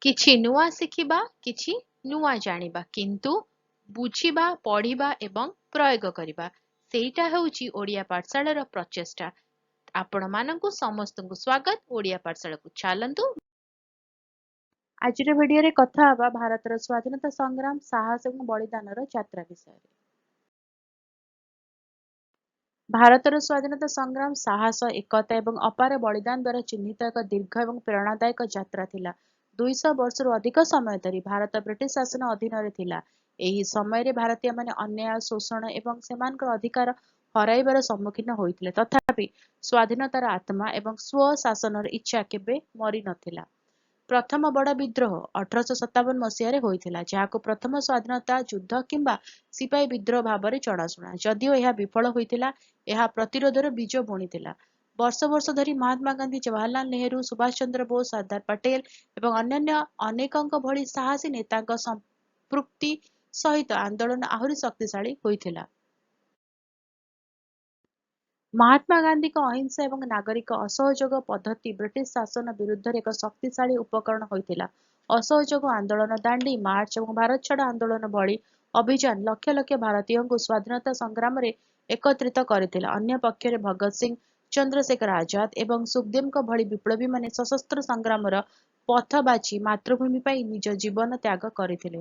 କିଛି ନୂଆ ଶିଖିବା, କିଛି ନୂଆ ଜାଣିବା, କିନ୍ତୁ ବୁଝିବା, ପଢିବା ଏବଂ ପ୍ରୟୋଗ କରିବା, ସେଇଟା ହେଉଛି ଓଡ଼ିଆ ପାଠଶାଳାର ପ୍ରଚେଷ୍ଟା। ଆପଣମାନଙ୍କୁ ସମସ୍ତଙ୍କୁ ସ୍ୱାଗତ ଓଡ଼ିଆ ପାଠଶାଳାକୁ। ଚାଲନ୍ତୁ ଆଜିର ଭିଡିଓରେ କଥା ହେବା ଭାରତର ସ୍ୱାଧୀନତା ସଂଗ୍ରାମ, ସାହସ ଏବଂ ବଳିଦାନର ଯାତ୍ରା ବିଷୟରେ। ଭାରତର ସ୍ୱାଧୀନତା ସଂଗ୍ରାମ ସାହସ, ଏକତା ଏବଂ ଅପାର ବଳିଦାନ ଦ୍ୱାରା ଚିହ୍ନିତ ଏକ ଦୀର୍ଘ ଏବଂ ପ୍ରେରଣାଦାୟକ ଯାତ୍ରା ଥିଲା। 200 ବର୍ଷରୁ ଅଧିକ ସମୟ ଧରି ଭାରତ ବ୍ରିଟିଶ ଶାସନ ଅଧୀନରେ ଥିଲା। ଏହି ସମୟରେ ଭାରତୀୟମାନେ ଅନ୍ୟାୟ, ଶୋଷଣ ଏବଂ ସେମାନଙ୍କର ଅଧିକାର ହରାଇବାର ସମ୍ମୁଖୀନ ହୋଇଥିଲେ। ତଥାପି ସ୍ୱାଧୀନତାର ଆତ୍ମା ଏବଂ ସ୍ୱ-ଶାସନର ଇଚ୍ଛା କେବେ ମରିନଥିଲା। ପ୍ରଥମ ବଡ଼ ବିଦ୍ରୋହ 1857 ମସିହାରେ ହୋଇଥିଲା, ଯାହାକୁ ପ୍ରଥମ ସ୍ୱାଧୀନତା ଯୁଦ୍ଧ କିମ୍ବା ସିପାହୀ ବିଦ୍ରୋହ ଭାବରେ ଜଣାଶୁଣା। ଯଦିଓ ଏହା ବିଫଳ ହୋଇଥିଲା, ଏହା ପ୍ରତିରୋଧର ବୀଜ ବୁଣିଥିଲା। ବର୍ଷ ବର୍ଷ ଧରି ମହାତ୍ମା ଗାନ୍ଧୀ, ଜବାହରଲାଲ ନେହେରୁ, ସୁଭାଷ ଚନ୍ଦ୍ର ବୋଷ, ସର୍ଦ୍ଦାର ପଟେଲ ଏବଂ ଅନ୍ୟାନ୍ୟ ଅନେକଙ୍କ ଭଳି ସାହସୀ ନେତାଙ୍କ ସମ୍ପୃକ୍ତି ସହିତ ଆନ୍ଦୋଳନ ଆହୁରି ଶକ୍ତିଶାଳୀ ହୋଇଥିଲା। ମହାତ୍ମା ଗାନ୍ଧୀଙ୍କ ଅହିଂସା ଏବଂ ନାଗରିକ ଅସହଯୋଗ ପଦ୍ଧତି ବ୍ରିଟିଶ ଶାସନ ବିରୁଦ୍ଧରେ ଏକ ଶକ୍ତିଶାଳୀ ଉପକରଣ ହୋଇଥିଲା। ଅସହଯୋଗ ଆନ୍ଦୋଳନ, ଦାଣ୍ଡି ମାର୍ଚ୍ଚ ଏବଂ ଭାରତ ଛାଡ଼ ଆନ୍ଦୋଳନ ଭଳି ଅଭିଯାନ ଲକ୍ଷ ଲକ୍ଷ ଭାରତୀୟଙ୍କୁ ସ୍ୱାଧୀନତା ସଂଗ୍ରାମରେ ଏକତ୍ରିତ କରିଥିଲା। ଅନ୍ୟ ପକ୍ଷରେ ଭଗତ ସିଂ, ଚନ୍ଦ୍ରଶେଖର ଆଜାଦ ଏବଂ ସୁଖଦେବଙ୍କ ଭଳି ବିପ୍ଳବୀମାନେ ସଶସ୍ତ୍ର ସଂଗ୍ରାମର ପଥ ବାଛି ମାତୃଭୂମି ପାଇଁ ନିଜ ଜୀବନ ତ୍ୟାଗ କରିଥିଲେ।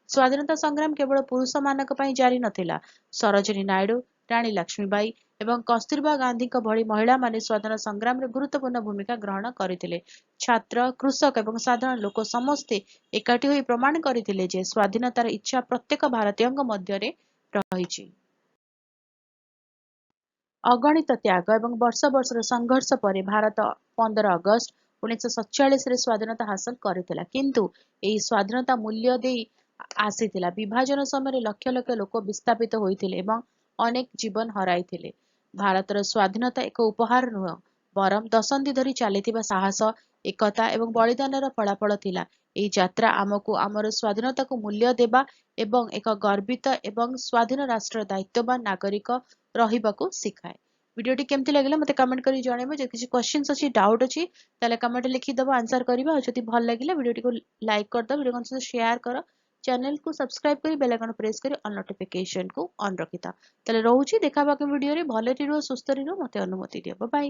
ସ୍ୱାଧୀନତା ସଂଗ୍ରାମ କେବଳ ପୁରୁଷମାନଙ୍କ ପାଇଁ ଜାରି ନଥିଲା। ସରୋଜିନୀ ନାଇଡୁ, ରାଣୀ ଲକ୍ଷ୍ମୀବାଇ ଏବଂ କସ୍ତୁରବା ଗାନ୍ଧୀଙ୍କ ଭଳି ମହିଳାମାନେ ସ୍ୱାଧୀନତା ସଂଗ୍ରାମରେ ଗୁରୁତ୍ୱପୂର୍ଣ୍ଣ ଭୂମିକା ଗ୍ରହଣ କରିଥିଲେ। ଛାତ୍ର, କୃଷକ ଏବଂ ସାଧାରଣ ଲୋକ ସମସ୍ତେ ଏକାଠି ହୋଇ ପ୍ରମାଣ କରିଥିଲେ ଯେ ସ୍ୱାଧୀନତାର ଇଚ୍ଛା ପ୍ରତ୍ୟେକ ଭାରତୀୟଙ୍କ ମଧ୍ୟରେ ରହିଛି। ଅଗଣିତ ତ୍ୟାଗ ଏବଂ ବର୍ଷ ବର୍ଷର ସଂଘର୍ଷ ପରେ ଭାରତ 15 ଅଗଷ୍ଟ 1947ରେ ସ୍ୱାଧୀନତା ହାସଲ କରିଥିଲା। କିନ୍ତୁ ଏହି ସ୍ୱାଧୀନତା ମୂଲ୍ୟ ଦେଇ ଆସିଥିଲା। ବିଭାଜନ ସମୟରେ ଲକ୍ଷ ଲକ୍ଷ ଲୋକ ବିସ୍ଥାପିତ ହୋଇଥିଲେ ଏବଂ ଅନେକ ଜୀବନ ହରାଇଥିଲେ। ଭାରତର ସ୍ୱାଧୀନତା ଏକ ଉପହାର ନୁହେଁ, ବରଂ ଦଶନ୍ଧି ଧରି ଚାଲିଥିବା ସାହସ, ଏକତା ଏବଂ ବଳିଦାନର ଫଳାଫଳ ଥିଲା। ଏହି ଯାତ୍ରା ଆମକୁ ଆମର ସ୍ୱାଧୀନତାକୁ ମୂଲ୍ୟ ଦେବା ଏବଂ ଏକ ଗର୍ବିତ ଏବଂ ସ୍ୱାଧୀନ ରାଷ୍ଟ୍ରର ଦାୟିତ୍ୱବାନ ନାଗରିକ ରହିବାକୁ ଶିଖାଏ। ଭିଡିଓଟି କେମିତି ଲାଗିଲା ମୋତେ କମେଣ୍ଟ କରି ଜଣାଇବ। ଯଦି କିଛି କ୍ୱେଶ୍ଚିନ୍ସ ଅଛି, ଡାଉଟ୍ ଅଛି, ତାହେଲେ କମେଣ୍ଟରେ ଲେଖିଦେବ, ଆନ୍ସର କରିବା। ଆଉ ଯଦି ଭଲ ଲାଗିଲା ଭିଡିଓଟିକୁ ଲାଇକ୍ କରିଦେବ, ଭିଡିଓ ସହିତ ସେୟାର କର, ଚ୍ୟାନେଲକୁ ସବସ୍କ୍ରାଇବ କରି ବେଲ୍ ଆଇକନ୍ ପ୍ରେସ୍ କରି ଅଲ୍ ନୋଟିଫିକେସନକୁ ଅନ୍ ରଖିଥାଅ। ତାହେଲେ ରହୁଛି, ଦେଖା ହେବା ଭିଡିଓରେ। ଭଲରେ ରୁହ, ସୁସ୍ଥରେ ରୁହ, ମୋତେ ଅନୁମତି ଦିଅ। ବାଏ।